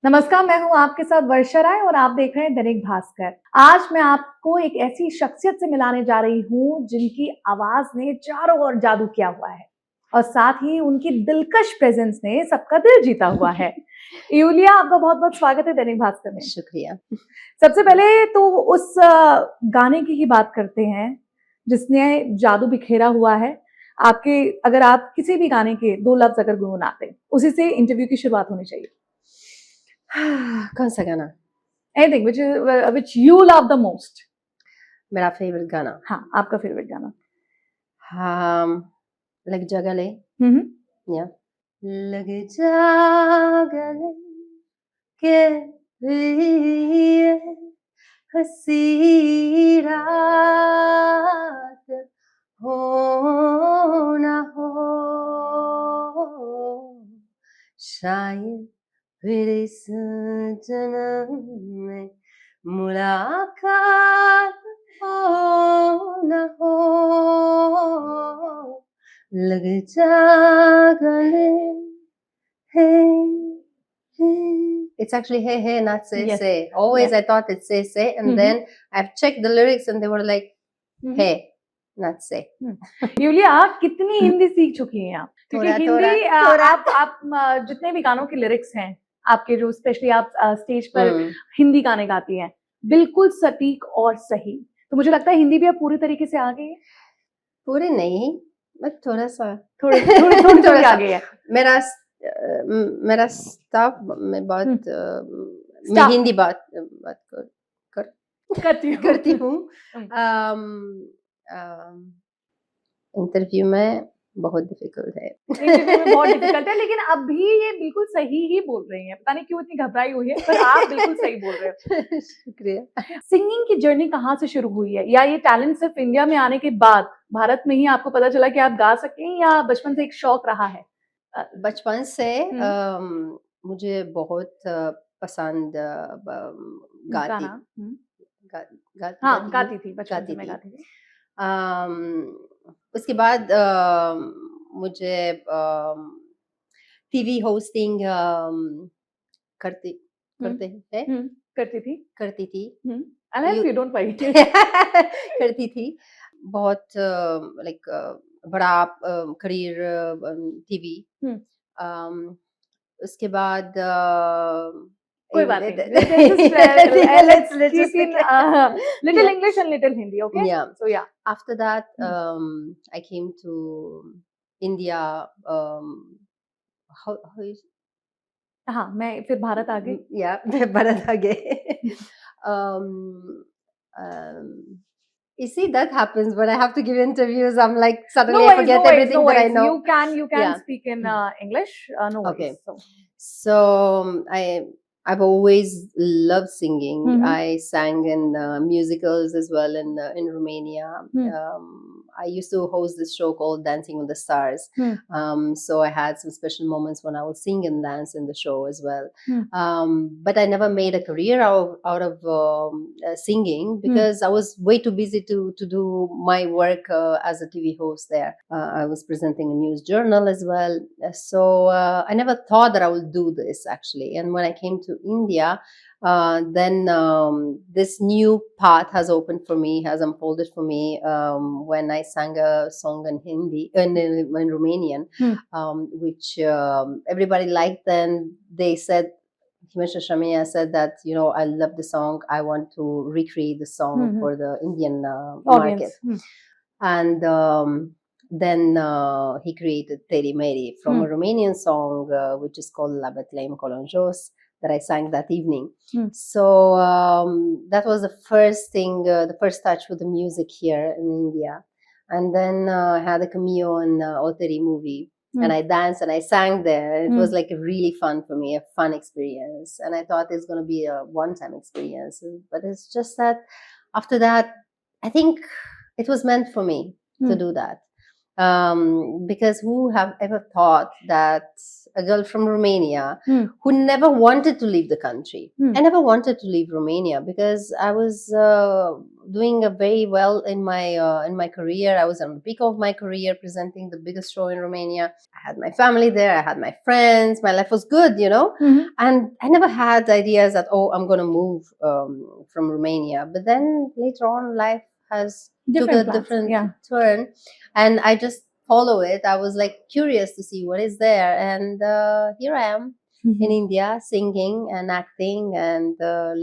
नमस्कार, मैं हूँ आपके साथ वर्षा राय और आप देख रहे हैं दैनिक भास्कर। आज मैं आपको एक ऐसी शख्सियत से मिलाने जा रही हूँ जिनकी आवाज ने चारों ओर जादू किया हुआ है और साथ ही उनकी दिलकश प्रेजेंस ने सबका दिल जीता हुआ है। यूलिया, आपका बहुत-बहुत स्वागत है दैनिक भास्कर में। शुक्रिया। सबसे पहले तो उस गाने की ही बात करते हैं जिसने जादू बिखेरा हुआ है। आपके अगर आप किसी भी गाने के 2 लफ्ज़ अगर गुनगुनाते, उसी से इंटरव्यू की शुरुआत होनी चाहिए। कौन सा गाना? Anything which you love the most. मेरा फेवरेट गाना? हाँ, आपका फेवरेट गाना। लग जा गले। या लग जा गले के लिए हंसी रात हो ना हो, शायद फिर इस जन्म में मुलाकात हो न हो, लग जा गले। It's actually hey hey, not say Yes. say. Always Yes. I thought it's say say, and then I've checked the lyrics and they were like hey, not say. Yulia, कितनी हिंदी सीख चुकी हैं आप? क्योंकि हिंदी आप जितने भी गानों के लिरिक्स हैं आपके, जो स्पेशली आप स्टेज पर हिंदी गाने गाती हैं, बिल्कुल सटीक और सही। तो मुझे लगता है हिंदी भी आप पूरी तरीके से आ गई है। पूरे नहीं, बट थोड़ा सा थोड़ी आ गई है। मेरा स्टाफ में बहुत मैं हिंदी बात करती हूँ। इंटरव्यू में बहुत डिफिकल्ट है। इंटरव्यू में बहुत डिफिकल्ट है, लेकिन अभी ये बिल्कुल सही ही बोल रही हैं। पता नहीं क्यों इतनी घबराई हुई है, पर आप बिल्कुल सही बोल रहे हो। शुक्रिया। सिंगिंग की जर्नी कहाँ से शुरू हुई है, या ये टैलेंट सिर्फ इंडिया में आने के बाद भारत में ही आपको पता चला कि आप गा सकते हैं, या बचपन से एक शौक रहा है? बचपन से मुझे बहुत पसंद गाती थी, बचपन से मैं गाती थी। उसके बाद मुझे टीवी होस्टिंग करती थी। करती थी। बहुत लाइक बड़ा करियर टीवी। उसके बाद कोई बात नहीं। Let's keep in little English and little Hindi, okay? Yeah. So yeah. After that, I came to India. How is? हाँ, मैं फिर भारत आ गई। Yeah, भारत आ गए। You see, that happens when I have to give interviews. I'm like suddenly I forget everything that I know. You can speak in English. No worries. Okay. So I've always loved singing. I sang in musicals as well in Romania. I used to host this show called Dancing with the Stars. So I had some special moments when I would sing and dance in the show as well. But I never made a career out of singing because I was way too busy to do my work as a TV host there. I was presenting a news journal as well. So I never thought that I would do this actually. And when I came to India, then this new path has opened for me, has unfolded for me when I sang a song in Hindi, in Romanian, which everybody liked. And they said, Himesh Shamia said that, I love the song. I want to recreate the song for the Indian market. And then he created Teri Meri from a Romanian song, which is called La Betlehem Colonjos, that I sang that evening. So that was the first thing, the first touch with the music here in India. And then I had a cameo in Oteri movie. And I danced and I sang there. It was like really fun for me, a fun experience. And I thought it's going to be a one-time experience. But it's just that after that, I think it was meant for me to do that. Because who have ever thought that a girl from Romania Hmm. who never wanted to leave the country. Hmm. I never wanted to leave Romania because I was doing very well in my career. I was on the peak of my career, presenting the biggest show in Romania. I had my family there. I had my friends. My life was good, Mhm. and I never had ideas that, oh, I'm going to move from Romania. But then later on, life has took a Different plans. different Yeah. turn, and I just follow it. I was like curious to see what is there, and here I am in Mhm. India, singing and acting and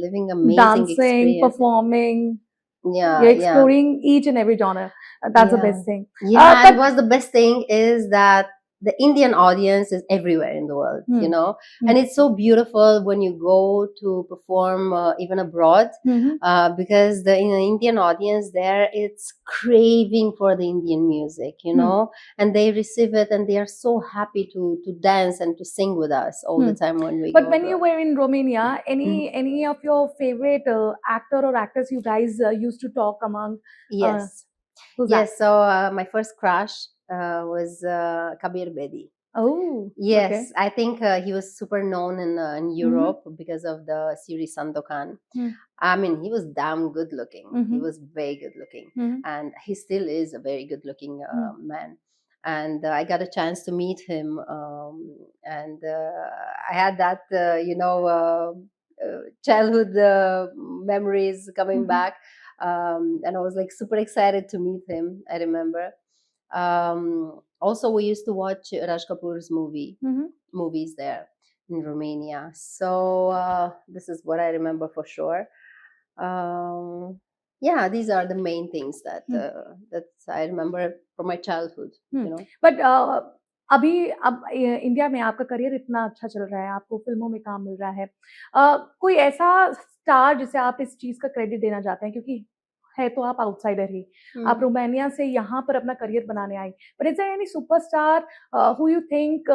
living amazing Dancing, experience. performing. You're Yeah, yeah, exploring each and every genre. That's the yeah, best thing. yeah. And But what's the best thing is that the Indian audience is everywhere in the world, Hmm. and it's so beautiful when you go to perform even abroad, Mhm. because the in the Indian audience there, it's craving for the Indian music, and they receive it and they are so happy to dance and to sing with us all the time when we But go when you abroad. were in Romania, any of your favorite actor or actress you guys used to talk among? Uh, Yes, who's that? yes. So my first crush was Kabir Bedi. Oh, okay. Yes, I think he was super known in Mhm. Europe because of the series Sandokan. Hmm. I mean, he was damn good looking. He Mhm. was very good looking, Mhm. and he still is a very good looking Hmm. man. And I got a chance to meet him, and I had that, childhood memories coming Mhm. back, and I was like super excited to meet him. I remember. Also, we used to watch Raj Kapoor's Mhm. movies there in Romania. So this is what I remember for sure. Yeah, these are the main things Hmm. that I remember from my childhood. Hmm, but अभी अब India में आपका career इतना अच्छा चल रहा है, आपको फ़िल्मों में काम मिल रहा है। कोई ऐसा स्टार जिसे आप इस चीज़ का क्रेडिट देना चाहते हैं क्योंकि है तो आप आउटसाइडर ही। आप Hmm. रोमानिया से यहाँ पर अपना करियर बनाने आई। But is there any superstar who you think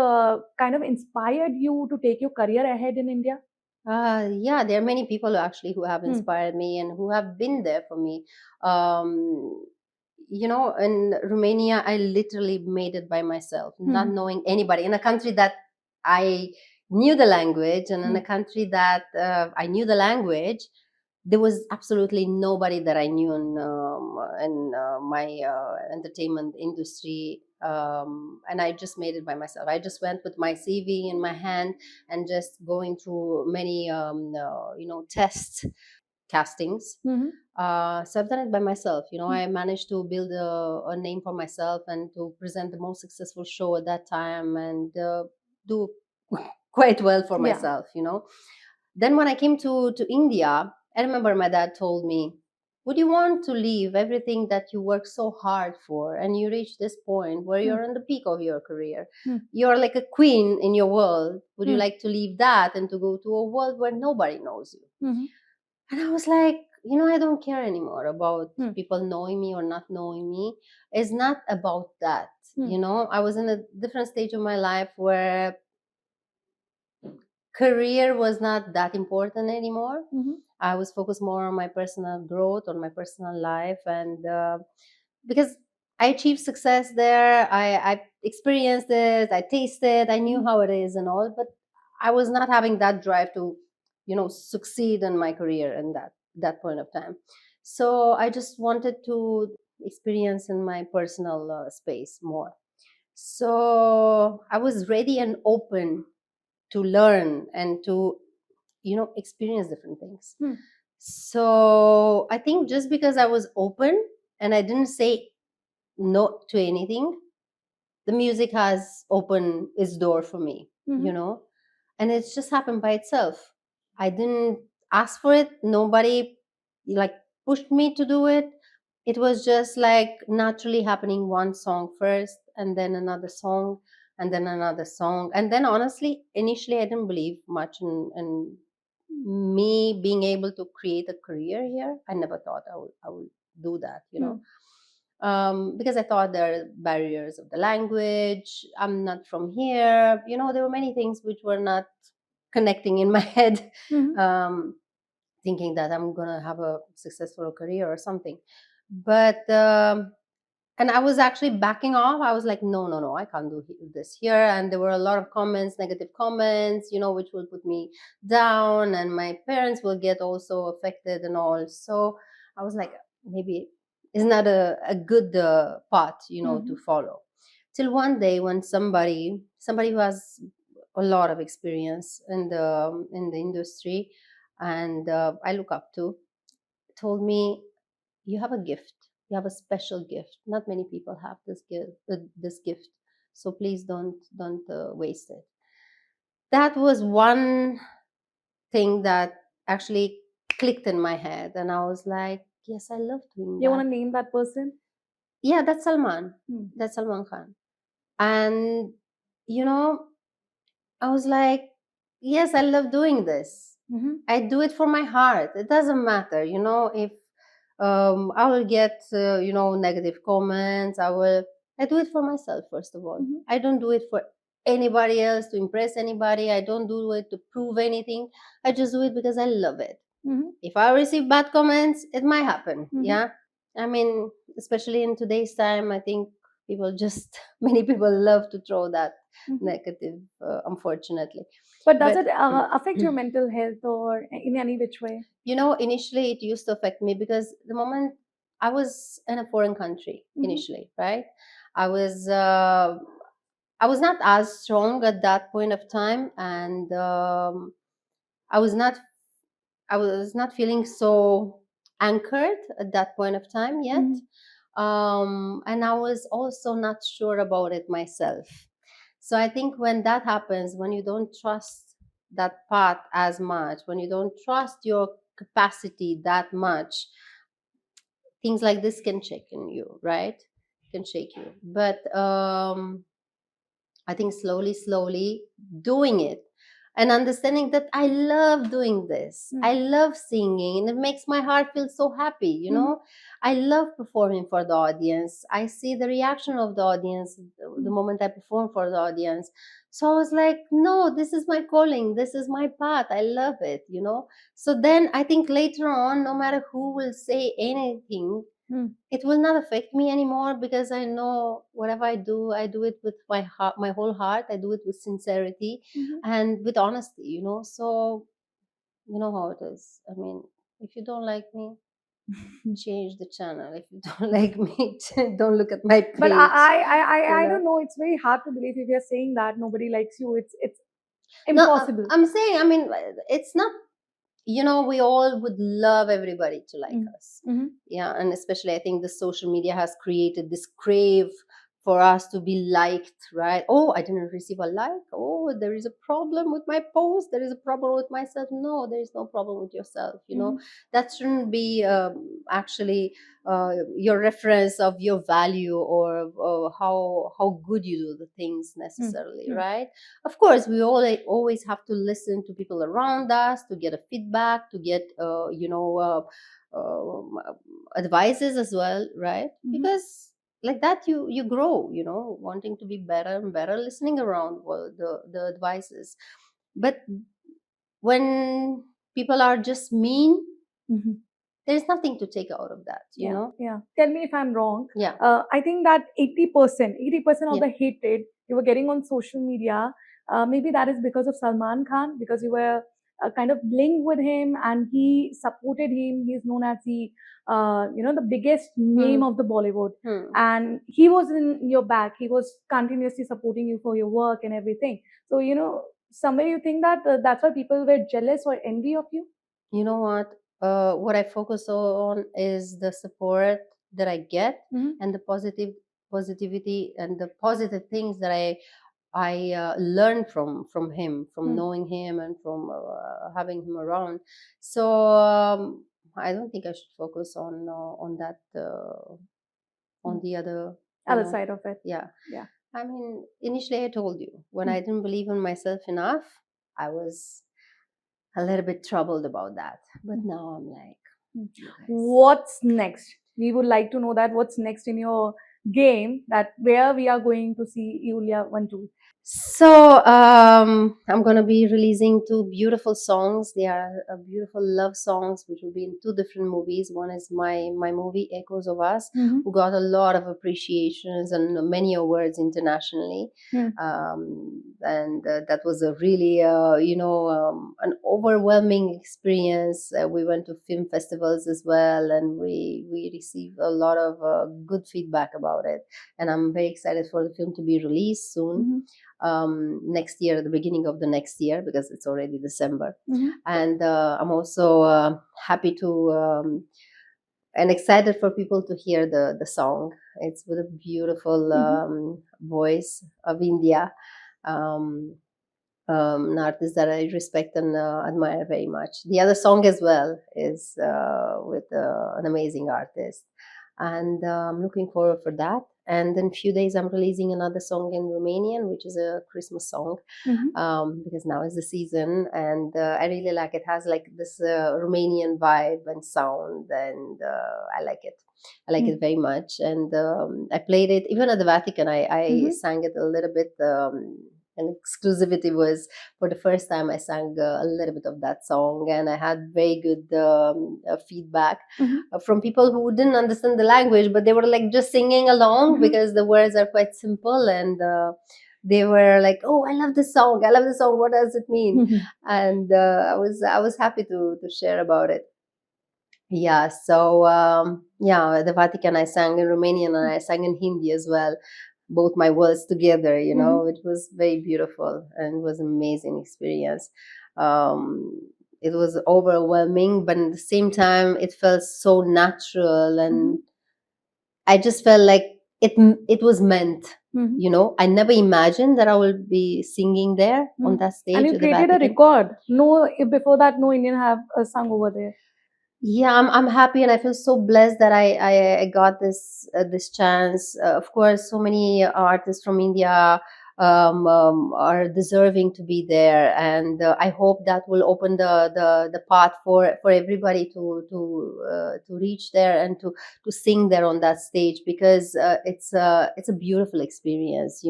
kind of inspired you to take your career ahead in India? Yeah, there are many people actually who have hmm, inspired me and who have been there for me. Um, in Romania, I literally made it by myself, hmm, not hmm, knowing anybody in a country that I knew the language, and in hmm, a country that I knew the language. There was absolutely nobody that I knew in my entertainment industry, and I just made it by myself. I just went with my CV in my hand and just going through many test castings. Hmm, hmm, So I've done it by myself. I managed to build a name for myself and to present the most successful show at that time and do quite well for या myself. Then when I came to India, I remember my dad told me, would you want to leave everything that you work so hard for and you reach this point where hmm, you're in the peak of your career? Hmm, You're like a queen in your world. Would you hmm, like to leave that and to go to a world where nobody knows you? Hmm, hmm, And I was like, I don't care anymore about hmm, people knowing me or not knowing me. It's not about that. Hmm, I was in a different stage of my life where career was not that important anymore. Hmm, hmm, I was focused more on my personal growth, on my personal life, and because I achieved success there, I experienced it, I tasted, I knew hmm, how it is and all, but I was not having that drive to, succeed in my career in that point of time. So I just wanted to experience in my personal space more. So I was ready and open to learn and to experience different things. Hmm, So I think just because I was open and I didn't say no to anything, the music has opened its door for me, hmm, hmm, and it's just happened by itself. I didn't ask for it. Nobody like pushed me to do it. It was just like naturally happening, one song first and then another song and then another song. And then honestly, initially I didn't believe much in me being able to create a career here. I never thought I would do that. Hmm, Because I thought there are barriers of the language. I'm not from here. There were many things which were not connecting in my head, hmm, um, thinking that I'm gonna have a successful career or something. But and I was actually backing off. I was like, no, no, no, I can't do this here. And there were a lot of comments, negative comments, which will put me down, and my parents will get also affected and all. So I was like, maybe it's not a good path, to follow. Till one day when somebody who has a lot of experience in the industry, and I look up to, told me, you have a gift, you have a special gift, not many people have this gift, so please don't waste it. That was one thing that actually clicked in my head, and I was like, yes, I love doing You that. want to name that person? Yeah, that's Salman. That's Salman Khan. And I was like, yes, I love doing this. I do it for my heart. It doesn't matter, if I will get, negative comments. I do it for myself, first of all. I don't do it for anybody else, to impress anybody. I don't do it to prove anything. I just do it because I love it. If I receive bad comments, it might happen. Yeah. I mean, especially in today's time, I think many people love to throw that negative, unfortunately. But does it affect your mental health or in any which way? Initially it used to affect me, because the moment I was in a foreign country, initially, right? I was not as strong at that point of time, and I was not feeling so anchored at that point of time yet. And I was also not sure about it myself. So I think when that happens, when you don't trust that path as much, when you don't trust your capacity that much, things like this can shake in you, right? Can shake you. But I think slowly doing it and understanding that I love doing this. I love singing, and it makes my heart feel so happy, I love performing for the audience. I see the reaction of the audience the moment I perform for the audience. So I was like, no, this is my calling. This is my path. I love it, So then I think later on, no matter who will say anything, it will not affect me anymore, because I know whatever I do it with my heart, my whole heart. I do it with sincerity and with honesty, So you know how it is. I mean, if you don't like me, change the channel. If you don't like me, don't look at my page. But I don't know. It's very hard to believe if you're saying that nobody likes you. It's impossible. No, I'm saying, I mean, it's not. We all would love everybody to like us. Yeah, and especially I think the social media has created this crave for us to be liked, right? Oh, I didn't receive a like. Oh, there is a problem with my post. There is a problem with myself. No, there is no problem with yourself. That shouldn't be actually your reference of your value, or how good you do the things necessarily, right? Of course, we all always have to listen to people around us to get a feedback, to get advices as well, right? Because like that you grow, wanting to be better and better, listening around the advices. But when people are just mean, there's nothing to take out of that, you know. Yeah, tell me if I'm wrong. Yeah. I think that 80% of the hatred you were getting on social media, maybe that is because of Salman Khan, because you were kind of linked with him and he supported him. He's known as the biggest name of the Bollywood, and he was in your back. He was continuously supporting you for your work and everything. So somewhere you think that that's why people were jealous or envy of you. You know what I focus on is the support that I get, and the positivity and the positive things that I learned from him, from knowing him, and from having him around. So I don't think I should focus on that, on the other side of it. Yeah. I mean, initially I told you, when I didn't believe in myself enough, I was a little bit troubled about that. But now I'm like, what's next? We would like to know that what's next in your game, that where we are going to see Lulia 1-2. So I'm gonna be releasing two beautiful songs. They are beautiful love songs, which will be in two different movies. One is my movie Echoes of Us, Mm-hmm. who got a lot of appreciations and many awards internationally. Mm. And that was a really an overwhelming experience. We went to film festivals as well, and we received a lot of good feedback about it. And I'm very excited for the film to be released soon. Mm-hmm. Next year, at the beginning of the next year, because it's already December. Mm-hmm. And I'm also happy to and excited for people to hear the song. It's with a beautiful voice of India, um, an artist that I respect and admire very much. The other song as well is with an amazing artist, and I'm looking forward for that. And in a few days, I'm releasing another song in Romanian, which is a Christmas song, Mm-hmm. because now is the season, and I really like it. Has like this Romanian vibe and sound, and I like it. I like it very much, and I played it even at the Vatican. I Mm-hmm. sang it a little bit. And exclusivity was for the first time I sang a little bit of that song, and I had very good feedback Mm-hmm. from people who didn't understand the language, but they were like just singing along Mm-hmm. because the words are quite simple, and they were like, "Oh, I love this song! I love this song! What does it mean?" Mm-hmm. And I was happy to share about it. Yeah, so yeah, the Vatican I sang in Romanian and I sang in Hindi as well, both my words together. Mm-hmm. It was very beautiful and it was an amazing experience. Um, it was overwhelming, but at the same time, it felt so natural, Mm-hmm. and I just felt like it was meant. Mm-hmm. I never imagined that I will be singing there on Mm. that And stage you at the created a Vatican. record. No, before that, no Indian have sung over there. Yeah, I'm happy, and I feel so blessed that I got this chance. Of course, so many artists from India are deserving to be there, and I hope that will open the path for everybody to reach there and to sing there on that stage, because it's a beautiful experience.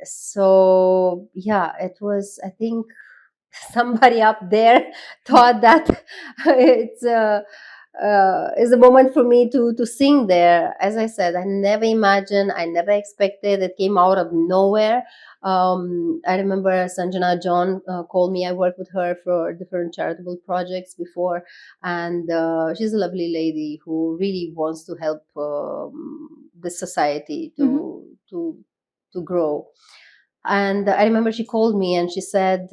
So yeah, it was, I think, somebody up there thought that it's is a moment for me to sing there. As I said, I never imagined, I never expected. It came out of nowhere. I remember Sanjana John called me. I worked with her for different charitable projects before, and she's a lovely lady who really wants to help the society Mm-hmm. to grow. And I remember she called me and she said,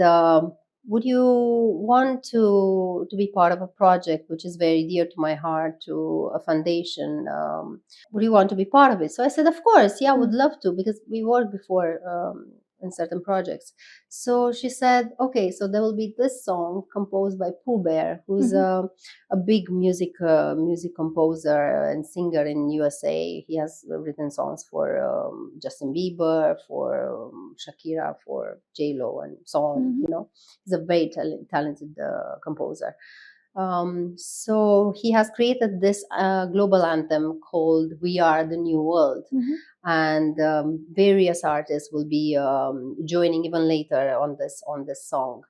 would you want to be part of a project which is very dear to my heart, to a foundation? Would you want to be part of it? So I said, of course, yeah, I would love to, because we worked before in certain projects. So she said, okay, so there will be this song composed by Pooh Bear, who's Mm-hmm. a big music composer and singer in USA. He has written songs for Justin Bieber, for Shakira, for J Lo, and so on. Mm-hmm. He's a very talented composer. So he has created this global anthem called "We Are the New World," Mm-hmm. and various artists will be joining even later on this song.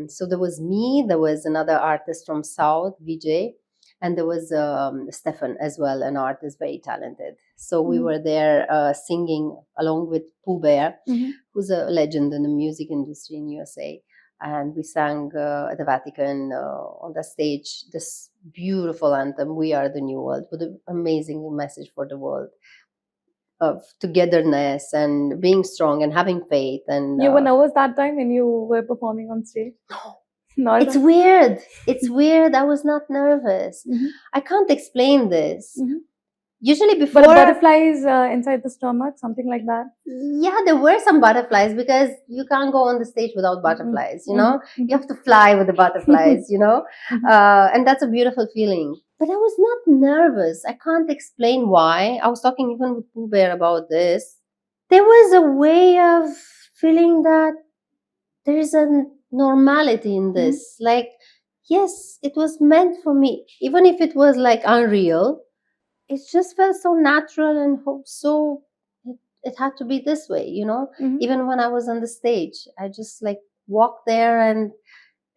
So there was me, there was another artist from South, Vijay, and there was Stefan as well, an artist, very talented. So we Mm-hmm. were there singing along with Pooh Bear, Mm-hmm. who's a legend in the music industry in USA. And we sang at the Vatican on the stage this beautiful anthem, "We Are the New World," with an amazing message for the world of togetherness and being strong and having faith. And You were nervous that time when you were performing on stage? Not at it's all. weird. It's weird. I was not nervous. Mm-hmm. I can't explain this. Mm-hmm. Usually But before, butterflies inside the stomach, something like that. yeah, there were some butterflies, because you can't go on the stage without butterflies, Mm-hmm. You have to fly with the butterflies, Mm-hmm. and that's a beautiful feeling. But I was not nervous. I can't explain why. I was talking even with Pooh Bear about this. There was a way of feeling that there is a normality in Mm-hmm. this. Like, yes, it was meant for me. Even if it was like unreal, it just felt so natural and so it had to be this way, you know. Mhm. Even when I was on the stage, I just like walked there, and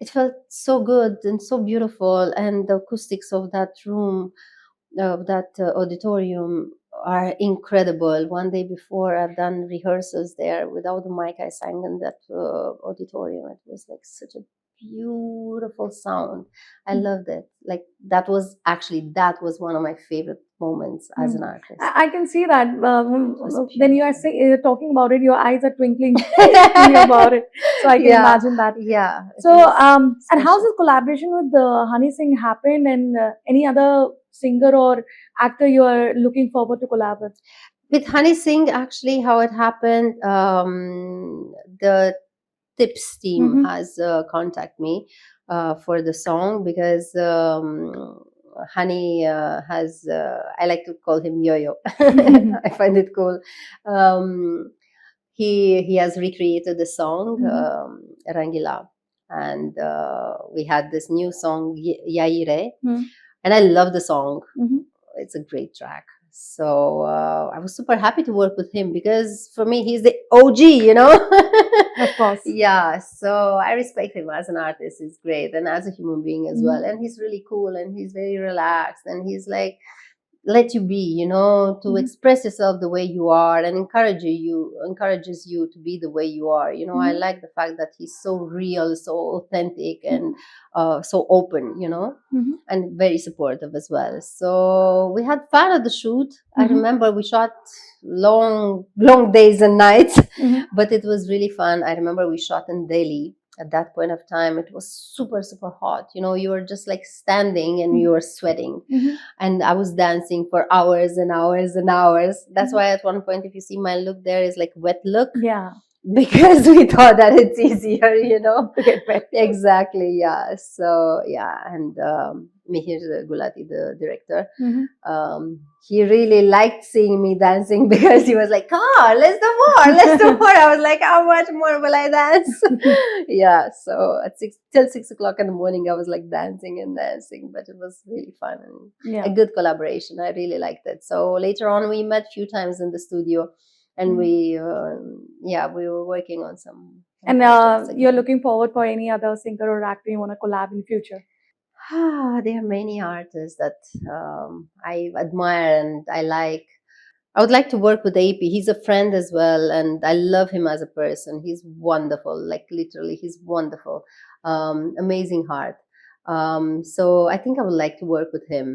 it felt so good and so beautiful, and the acoustics of that room, of that auditorium, are incredible. One day before, I've done rehearsals there without the mic. I sang in that auditorium. It was like such a beautiful sound. I loved it. Like that was one of my favorite moments as an artist. I can see that was when you are talking about it, your eyes are twinkling thinking about it. So I can Yeah, imagine that. yeah. it So, was and how's special. this collaboration with Honey Singh happened, and any other singer or actor you are looking forward to collab with? With Honey Singh, actually, how it happened, the Tips team Mhm. has contacted me for the song, because Honey has, I like to call him Yo-Yo. I find it cool. Um, he has recreated the song, Mhm. Rangila, and we had this new song, Yaire, Mhm. and I love the song. Mhm. It's a great track. So I was super happy to work with him, because for me, he's the OG, you know? Of course. Yeah, so I respect him as an artist. He's great, and as a human being as well. And he's really cool, and he's very relaxed, and he's like, let you be, you know, to express yourself the way you are, and encourages you to be the way you are, you know. I like the fact that he's so real, so authentic, and so open, you know, Mhm. and very supportive as well. So we had fun at the shoot. I remember we shot long days and nights, but it was really fun. I remember we shot in Delhi. At that point of time, it was super hot, you know. You were just like standing and you were sweating, and I was dancing for hours and hours and hours. That's why at one point, if you see my look, there is like wet look, Yeah. because we thought that it's easier, you know. To get wet. Exactly, yeah. So yeah, and Mihir Gulati, the director, he really liked seeing me dancing, because he was like, "Come on, let's do more, let's do more." I was like, "How much more will I dance?" Yeah. So at 6 o'clock in the morning, I was like dancing and dancing, but it was really fun and Yeah. a good collaboration. I really liked it. So later on, we met a few times in the studio, and we were working on some And projects you're again. looking forward for any other singer or actor you want to collab in future? There are many artists that I admire and I like. I would like to work with AP. He's a friend as well, and I love him as a person. He's wonderful, like literally, he's wonderful. Amazing heart. So I think I would like to work with him.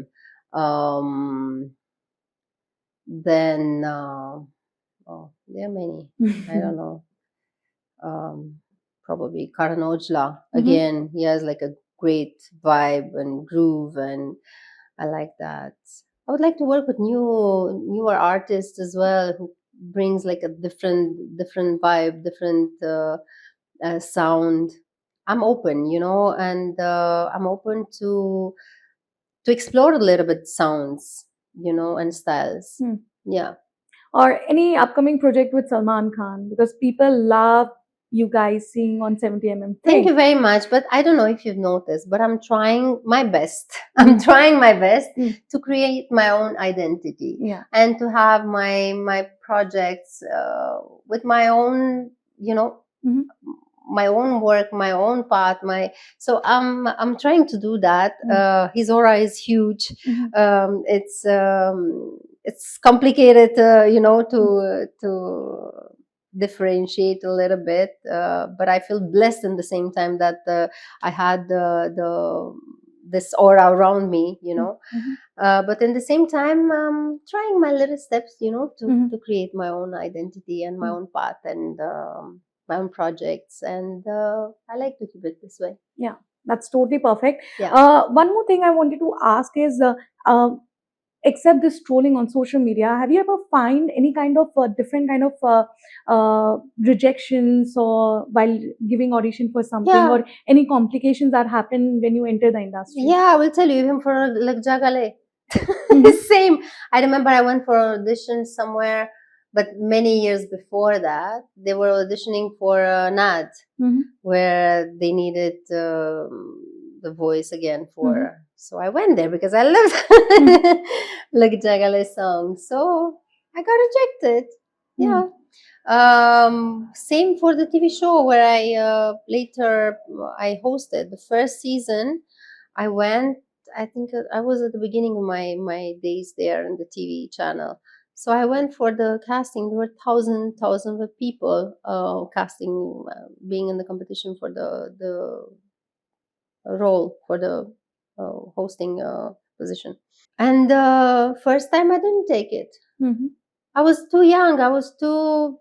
Then, there are many. I don't know. Um, Probably Karan Ojla. Again, he has like a great vibe and groove, and I like that. I would like to work with newer artists as well, who brings like a different vibe, different sound. I'm open, you know, and I'm open to explore a little bit sounds, you know, and styles. Yeah. Or any upcoming project with Salman Khan, because people love you guys seeing on 70 Thank you frame. very much. But I don't know if you've noticed, but I'm trying my best. I'm trying my best to create my own identity, Yeah. and to have my projects with my own, you know, my own work, my own path. So I'm trying to do that. His aura is huge. It's complicated, you know, to differentiate a little bit, but I feel blessed in the same time that I had the this aura around me, you know. But in the same time, trying my little steps, you know, to create my own identity and my own path, and my own projects, and I like to keep it this way. Yeah, that's totally perfect. Yeah. One more thing I wanted to ask is, except this trolling on social media, have you ever find any kind of different kind of rejections or while giving audition for something, Yeah. or any complications that happen when you enter the industry? Yeah, I will tell you, even for like Jagale. Same. I remember I went for audition somewhere, but many years before that, they were auditioning for an ad where they needed the voice again for. So I went there because I loved like Jagale song. So I got rejected. Yeah. Same for the TV show where I later I hosted the first season. I went. I think I was at the beginning of my days there in the TV channel. So I went for the casting. There were thousands of people casting, being in the competition for the role for the hosting position. And the first time I didn't take it. Mm-hmm. I was too young. I was too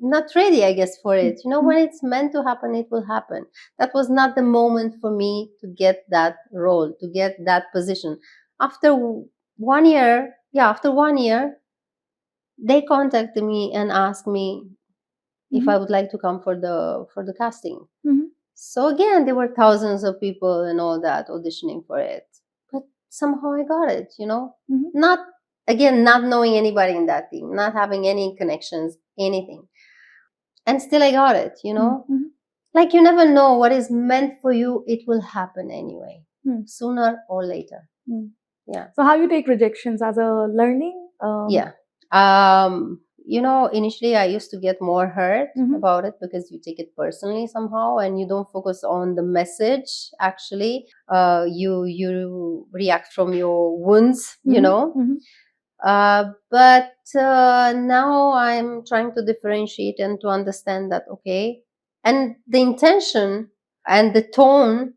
not ready, I guess, for it. Mm-hmm. When it's meant to happen, it will happen. That was not the moment for me to get that role, to get that position. After 1 year, after 1 year, they contacted me and asked me if I would like to come for the casting. Mm-hmm. So again, there were thousands of people and all that auditioning for it, but somehow I got it. Mm-hmm. Not knowing anybody in that team, not having any connections, anything, and still I got it. Mm-hmm. Like you never know what is meant for you; it will happen anyway, Mm. sooner or later. Mm. Yeah. So how you take rejections as a learning? Yeah. Initially I used to get more hurt about it because you take it personally somehow and you don't focus on the message. Actually, you react from your wounds, but now I'm trying to differentiate and to understand that, okay, and the intention and the tone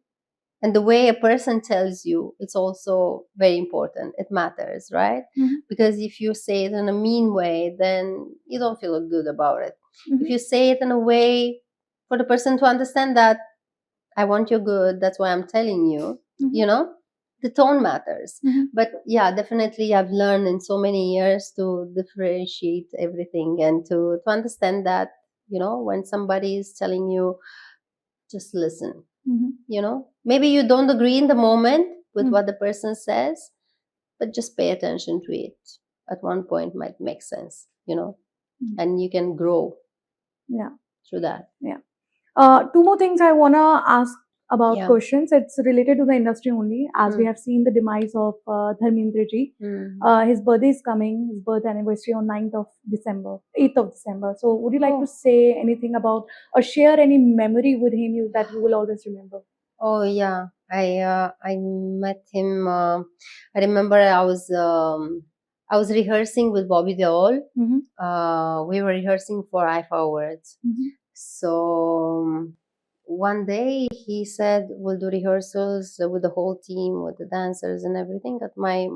and the way a person tells you, it's also very important. It matters, right? Because if you say it in a mean way, then you don't feel good about it. If you say it in a way for the person to understand that I want your good, that's why I'm telling you, the tone matters. But yeah, definitely I've learned in so many years to differentiate everything and to understand that, when somebody is telling you, just listen. Maybe you don't agree in the moment with what the person says, but just pay attention to it. At one point might make sense, and you can grow through that. Two more things I want to ask about Yeah. questions. It's related to the industry only, as we have seen the demise of Dharmendra ji. His birthday is coming, his birth anniversary on 8th of December. So would you like to say anything about or share any memory with him that you will always remember? Oh yeah, I met him. I remember I was rehearsing with Bobby Deol. We were rehearsing for IFA Awards. So one day he said we'll do rehearsals with the whole team, with the dancers and everything at my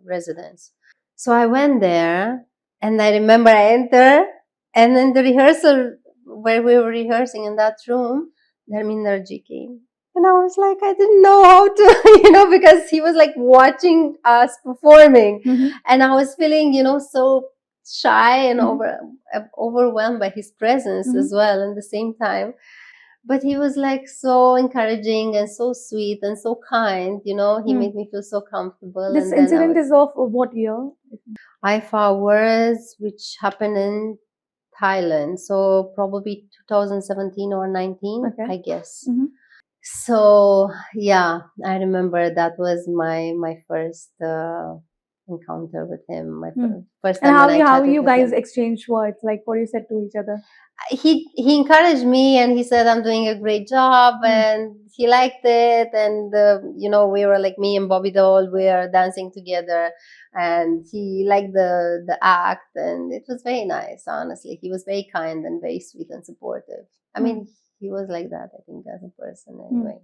residence. So I went there, and I remember I entered, and in the rehearsal where we were rehearsing in that room, Dharmendra ji came. And I was like, I didn't know how to, because he was like watching us performing. And I was feeling, so shy and overwhelmed by his presence as well at the same time. But he was like so encouraging and so sweet and so kind, he made me feel so comfortable. This And incident is of what year? IFA Awards, which happened in Thailand. So probably 2017 or 19, I guess. So yeah, I remember that was my first encounter with him. My first time. And when how I chatted you with guys him. exchanged words, like what you said to each other? He encouraged me and he said I'm doing a great job and he liked it, and we were like, me and Bobby Doll, we are dancing together, and he liked the act, and it was very nice. Honestly, he was very kind and very sweet and supportive. I mean, he was like that, I think, as a person anyway.